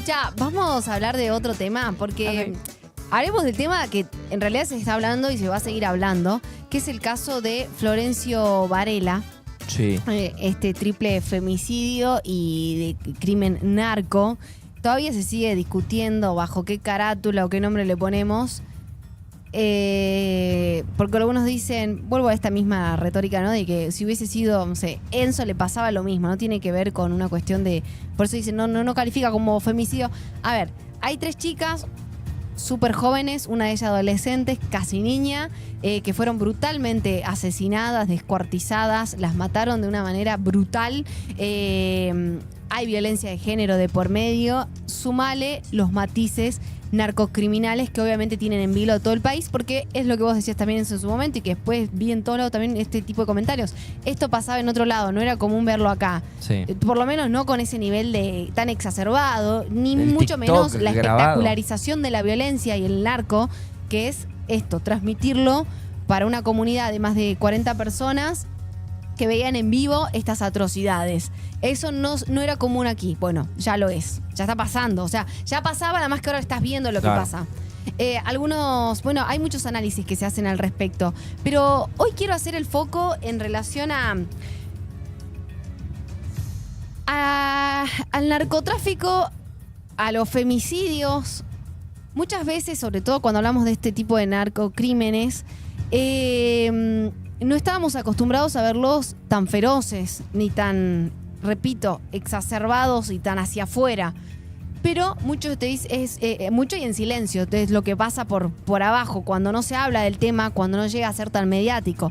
Escucha, vamos a hablar de otro tema, porque haremos del tema que en realidad se está hablando y se va a seguir hablando, que es el caso de Florencio Varela. Sí. Este triple femicidio y de crimen narco. Todavía se sigue discutiendo bajo qué carátula o qué nombre le ponemos. Porque algunos dicen, vuelvo a esta misma retórica, ¿no? De que si hubiese sido, no sé, Enzo le pasaba lo mismo, no tiene que ver con una cuestión de... Por eso dicen, no califica como femicidio. A ver, hay 3 chicas súper jóvenes, una de ellas adolescentes, casi niña, que fueron brutalmente asesinadas, descuartizadas, las mataron de una manera brutal. Hay violencia de género de por medio. Sumale los matices narcocriminales que obviamente tienen en vilo a todo el país, porque es lo que vos decías también en su momento y que después vi en todo lado también este tipo de comentarios. Esto pasaba en otro lado, no era común verlo acá. Sí. Por lo menos no con ese nivel de tan exacerbado, ni El mucho TikTok menos la grabado. espectacularización de la violencia y el narco, que es esto, transmitirlo para una comunidad de más de 40 personas que veían en vivo estas atrocidades. Eso no era común aquí. Bueno, ya lo es. Ya está pasando. O sea, ya pasaba, nada más que ahora estás viendo lo que pasa. Bueno, hay muchos análisis que se hacen al respecto. Pero hoy quiero hacer el foco en relación al narcotráfico, a los femicidios. Muchas veces, sobre todo cuando hablamos de este tipo de narcocrímenes, no estábamos acostumbrados a verlos tan feroces, ni tan, repito, exacerbados y tan hacia afuera. Pero mucho te dice, mucho y en silencio, es lo que pasa por abajo, cuando no se habla del tema, cuando no llega a ser tan mediático.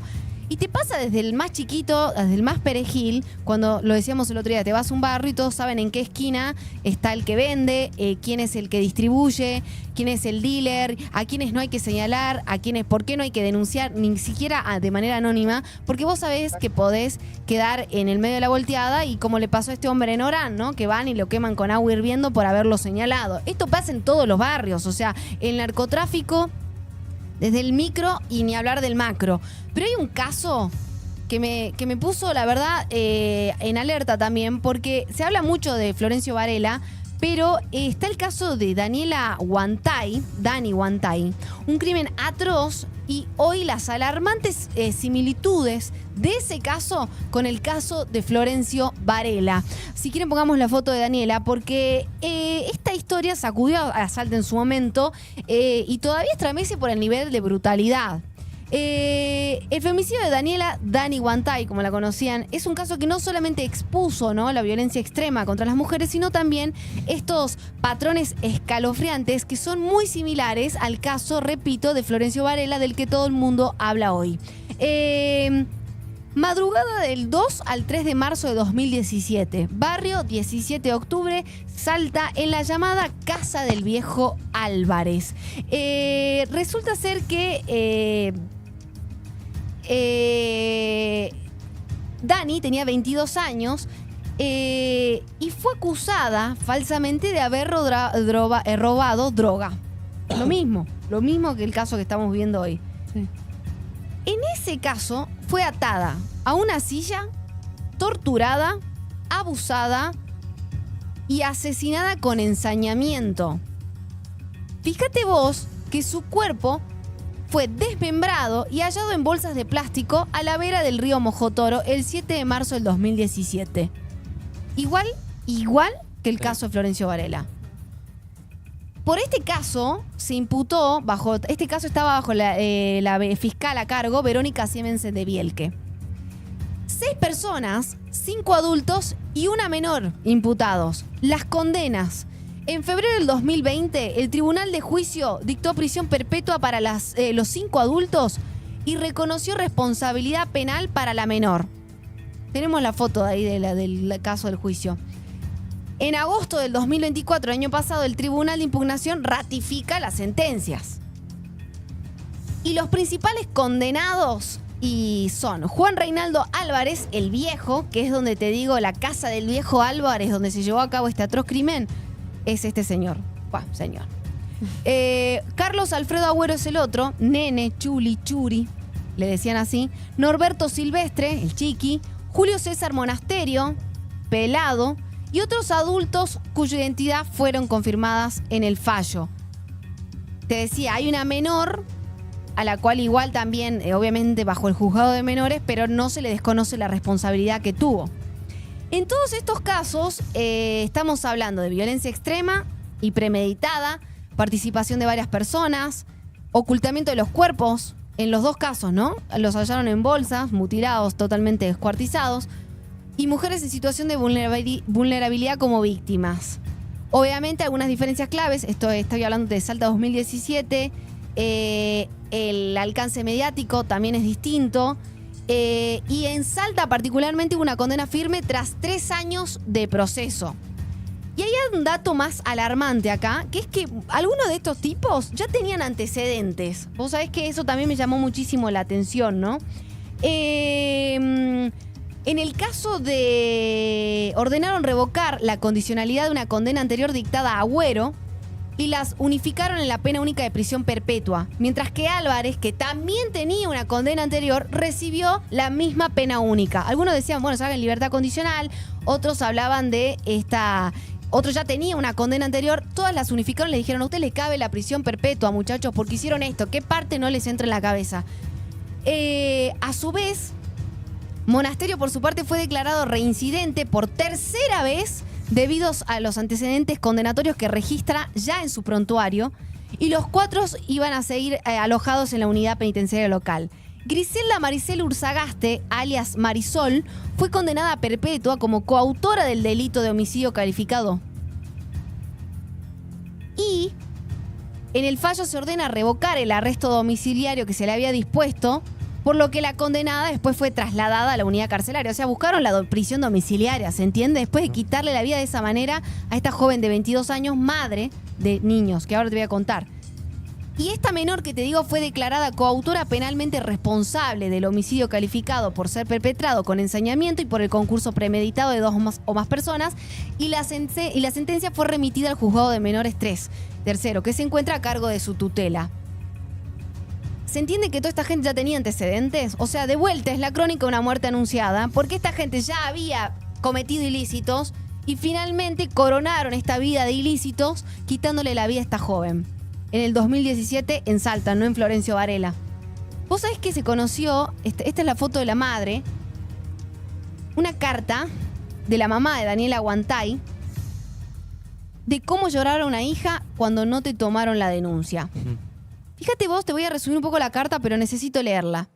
Y te pasa desde el más chiquito, desde el más perejil, cuando lo decíamos el otro día, te vas a un barrio y todos saben en qué esquina está el que vende, quién es el que distribuye, quién es el dealer, a quiénes no hay que señalar, a quiénes, por qué no hay que denunciar, ni siquiera de manera anónima, porque vos sabés que podés quedar en el medio de la volteada y como le pasó a este hombre en Orán, ¿no? Que van y lo queman con agua hirviendo por haberlo señalado. Esto pasa en todos los barrios, o sea, el narcotráfico desde el micro y ni hablar del macro. Pero hay un caso que me puso, la verdad, en alerta también, porque se habla mucho de Florencio Varela, pero está el caso de Daniela Guantay, Dani Guantay, un crimen atroz, y hoy las alarmantes similitudes de ese caso con el caso de Florencio Varela. Si quieren pongamos la foto de Daniela, porque esta historia sacudió a Salta en su momento y todavía estremece por el nivel de brutalidad. El femicidio de Daniela Dani Guantay, como la conocían, es un caso que no solamente expuso, ¿no?, la violencia extrema contra las mujeres, sino también estos patrones escalofriantes que son muy similares al caso, repito, de Florencio Varela, del que todo el mundo habla hoy. Madrugada del 2 al 3 de marzo de 2017, barrio 17 de octubre, Salta, en la llamada Casa del Viejo Álvarez. Resulta ser que Dani tenía 22 años y fue acusada falsamente de haber robado droga. Lo mismo que el caso que estamos viendo hoy. Sí. En ese caso fue atada a una silla, torturada, abusada y asesinada con ensañamiento. Fíjate vos que su cuerpo fue desmembrado y hallado en bolsas de plástico a la vera del río Mojotoro el 7 de marzo del 2017. Igual que el caso de Florencio Varela. Por este caso se imputó, este caso estaba bajo la fiscal a cargo, Verónica Siemens de Bielke. 6 personas, 5 adultos y una menor imputados. Las condenas. En febrero del 2020, el Tribunal de Juicio dictó prisión perpetua para los 5 adultos y reconoció responsabilidad penal para la menor. Tenemos la foto ahí del caso del juicio. En agosto del 2024, el año pasado, el Tribunal de Impugnación ratifica las sentencias. Y los principales condenados son Juan Reinaldo Álvarez, el Viejo, que es donde te digo, la Casa del Viejo Álvarez, donde se llevó a cabo este atroz crimen, es este señor. Señor. Carlos Alfredo Agüero es el otro, Nene, Churi, le decían así. Norberto Silvestre, el Chiqui. Julio César Monasterio, Pelado. y otros adultos cuya identidad fueron confirmadas en el fallo. Te decía, hay una menor a la cual igual también, obviamente bajo el juzgado de menores, pero no se le desconoce la responsabilidad que tuvo. En todos estos casos estamos hablando de violencia extrema y premeditada, participación de varias personas, ocultamiento de los cuerpos, en los dos casos, ¿no? Los hallaron en bolsas, mutilados, totalmente descuartizados, y mujeres en situación de vulnerabilidad como víctimas. Obviamente algunas diferencias claves, estoy hablando de Salta 2017, el alcance mediático también es distinto, y en Salta particularmente hubo una condena firme tras 3 años de proceso. Y hay un dato más alarmante acá, que es que algunos de estos tipos ya tenían antecedentes. Vos sabés que eso también me llamó muchísimo la atención, ¿no? En el caso de... ordenaron revocar la condicionalidad de una condena anterior dictada a Agüero y las unificaron en la pena única de prisión perpetua, mientras que Álvarez, que también tenía una condena anterior, recibió la misma pena única. Algunos decían, bueno, salga en libertad condicional, otros hablaban de esta... Otro ya tenía una condena anterior, todas las unificaron y le dijeron, a usted le cabe la prisión perpetua, muchachos, porque hicieron esto. ¿Qué parte no les entra en la cabeza? A su vez, Monasterio, por su parte, fue declarado reincidente por tercera vez debido a los antecedentes condenatorios que registra ya en su prontuario, y los 4 iban a seguir alojados en la unidad penitenciaria local. Griselda Maricel Urzagaste, alias Marisol, fue condenada a perpetua como coautora del delito de homicidio calificado. Y en el fallo se ordena revocar el arresto domiciliario que se le había dispuesto, por lo que la condenada después fue trasladada a la unidad carcelaria. O sea, buscaron la prisión domiciliaria, ¿se entiende? Después de quitarle la vida de esa manera a esta joven de 22 años, madre de niños, que ahora te voy a contar. Y esta menor que te digo fue declarada coautora penalmente responsable del homicidio calificado por ser perpetrado con ensañamiento y por el concurso premeditado de 2 o más personas, y la sentencia fue remitida al juzgado de menores 3, tercero, que se encuentra a cargo de su tutela. ¿Se entiende que toda esta gente ya tenía antecedentes? O sea, de vuelta es la crónica de una muerte anunciada, porque esta gente ya había cometido ilícitos y finalmente coronaron esta vida de ilícitos quitándole la vida a esta joven. En el 2017 en Salta, no en Florencio Varela. ¿Vos sabés que se conoció? Esta es la foto de la madre. Una carta de la mamá de Daniela Guantay de cómo llorar a una hija cuando no te tomaron la denuncia. Fíjate vos, te voy a resumir un poco la carta, pero necesito leerla.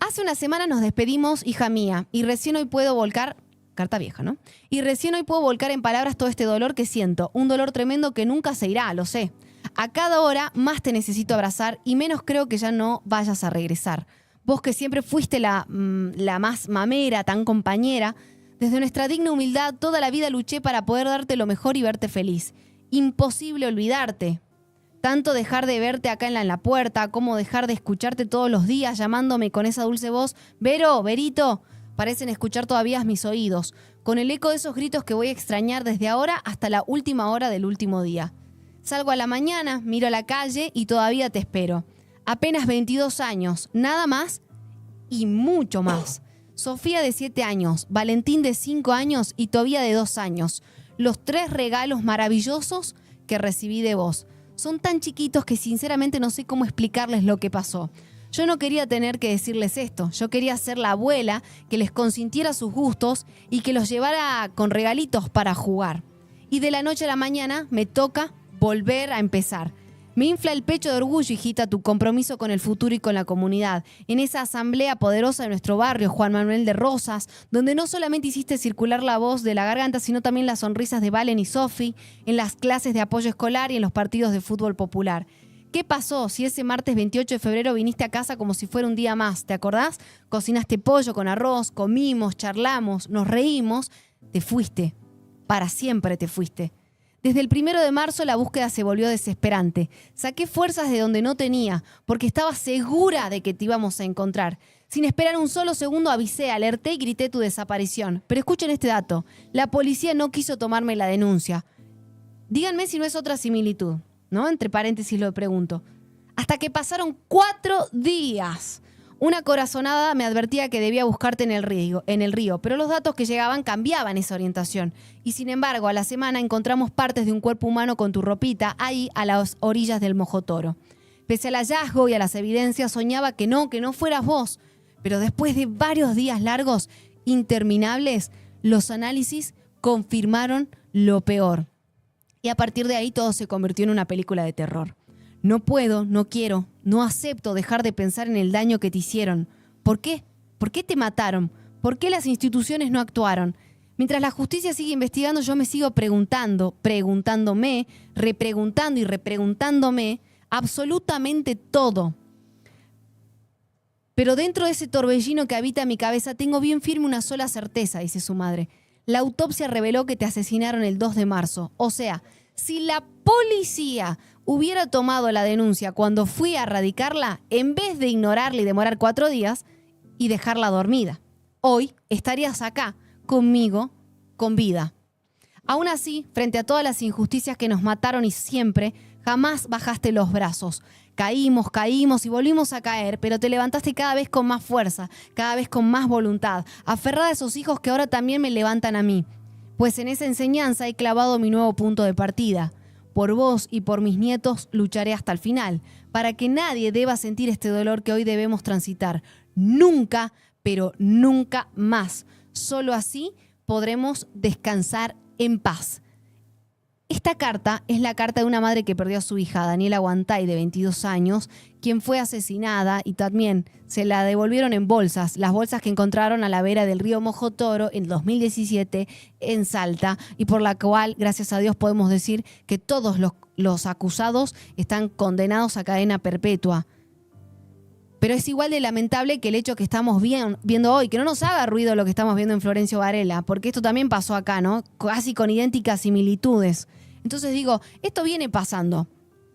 Hace una semana nos despedimos, hija mía, y recién hoy puedo volcar... Carta vieja, ¿no? Y recién hoy puedo volcar en palabras todo este dolor que siento. Un dolor tremendo que nunca se irá, lo sé. A cada hora más te necesito abrazar y menos creo que ya no vayas a regresar. Vos que siempre fuiste la más mamera, tan compañera, desde nuestra digna humildad toda la vida luché para poder darte lo mejor y verte feliz. Imposible olvidarte. Tanto dejar de verte acá en la puerta, como dejar de escucharte todos los días llamándome con esa dulce voz. Vero, Verito, parecen escuchar todavía mis oídos, con el eco de esos gritos que voy a extrañar desde ahora hasta la última hora del último día. Salgo a la mañana, miro a la calle y todavía te espero. Apenas 22 años, nada más y mucho más. Sofía de 7 años, Valentín de 5 años y Tobía de 2 años. Los 3 regalos maravillosos que recibí de vos. Son tan chiquitos que sinceramente no sé cómo explicarles lo que pasó. Yo no quería tener que decirles esto. Yo quería ser la abuela que les consintiera sus gustos y que los llevara con regalitos para jugar. Y de la noche a la mañana me toca volver a empezar. Me infla el pecho de orgullo, hijita, tu compromiso con el futuro y con la comunidad. En esa asamblea poderosa de nuestro barrio, Juan Manuel de Rosas, donde no solamente hiciste circular la voz de la garganta, sino también las sonrisas de Valen y Sofi, en las clases de apoyo escolar y en los partidos de fútbol popular. ¿Qué pasó si ese martes 28 de febrero viniste a casa como si fuera un día más? ¿Te acordás? Cocinaste pollo con arroz, comimos, charlamos, nos reímos. Te fuiste. Para siempre te fuiste. Desde el 1 de marzo la búsqueda se volvió desesperante. Saqué fuerzas de donde no tenía, porque estaba segura de que te íbamos a encontrar. Sin esperar un solo segundo avisé, alerté y grité tu desaparición. Pero escuchen este dato. La policía no quiso tomarme la denuncia. Díganme si no es otra similitud, ¿no? Entre paréntesis lo pregunto. Hasta que pasaron 4 días. Una corazonada me advertía que debía buscarte en el río, pero los datos que llegaban cambiaban esa orientación. Y sin embargo, a la semana encontramos partes de un cuerpo humano con tu ropita ahí a las orillas del Mojotoro. Pese al hallazgo y a las evidencias, soñaba que no fueras vos. Pero después de varios días largos, interminables, los análisis confirmaron lo peor. Y a partir de ahí todo se convirtió en una película de terror. No puedo, no quiero, no acepto dejar de pensar en el daño que te hicieron. ¿Por qué? ¿Por qué te mataron? ¿Por qué las instituciones no actuaron? Mientras la justicia sigue investigando, yo me sigo preguntando, preguntándome, repreguntando y repreguntándome absolutamente todo. Pero dentro de ese torbellino que habita mi cabeza tengo bien firme una sola certeza, dice su madre. La autopsia reveló que te asesinaron el 2 de marzo. O sea, si la policía hubiera tomado la denuncia cuando fui a radicarla, en vez de ignorarla y demorar 4 días y dejarla dormida, hoy estarías acá, conmigo, con vida. Aún así, frente a todas las injusticias que nos mataron y siempre, jamás bajaste los brazos. Caímos y volvimos a caer, pero te levantaste cada vez con más fuerza, cada vez con más voluntad, aferrada a esos hijos que ahora también me levantan a mí. Pues en esa enseñanza he clavado mi nuevo punto de partida. Por vos y por mis nietos lucharé hasta el final, para que nadie deba sentir este dolor que hoy debemos transitar. Nunca, pero nunca más. Solo así podremos descansar en paz. Esta carta es la carta de una madre que perdió a su hija, Daniela Guantay, de 22 años, quien fue asesinada y también se la devolvieron en bolsas, las bolsas que encontraron a la vera del río Mojotoro en 2017 en Salta, y por la cual, gracias a Dios, podemos decir que todos los acusados están condenados a cadena perpetua. Pero es igual de lamentable que el hecho que estamos viendo hoy, que no nos haga ruido lo que estamos viendo en Florencio Varela, porque esto también pasó acá, ¿no? Casi con idénticas similitudes. Entonces digo, esto viene pasando.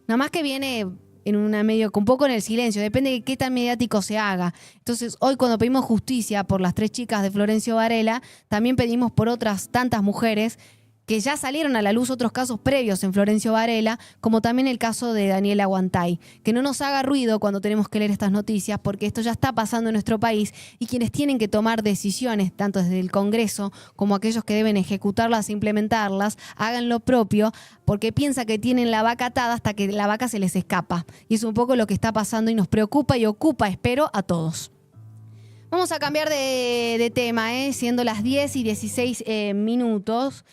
Nada más que viene en una medio, un poco en el silencio, depende de qué tan mediático se haga. Entonces hoy cuando pedimos justicia por las 3 chicas de Florencio Varela, también pedimos por otras tantas mujeres que ya salieron a la luz otros casos previos en Florencio Varela, como también el caso de Daniela Guantay. Que no nos haga ruido cuando tenemos que leer estas noticias, porque esto ya está pasando en nuestro país y quienes tienen que tomar decisiones, tanto desde el Congreso como aquellos que deben ejecutarlas e implementarlas, hagan lo propio, porque piensa que tienen la vaca atada hasta que la vaca se les escapa. Y es un poco lo que está pasando y nos preocupa y ocupa, espero, a todos. Vamos a cambiar de tema, siendo las 10:16 minutos.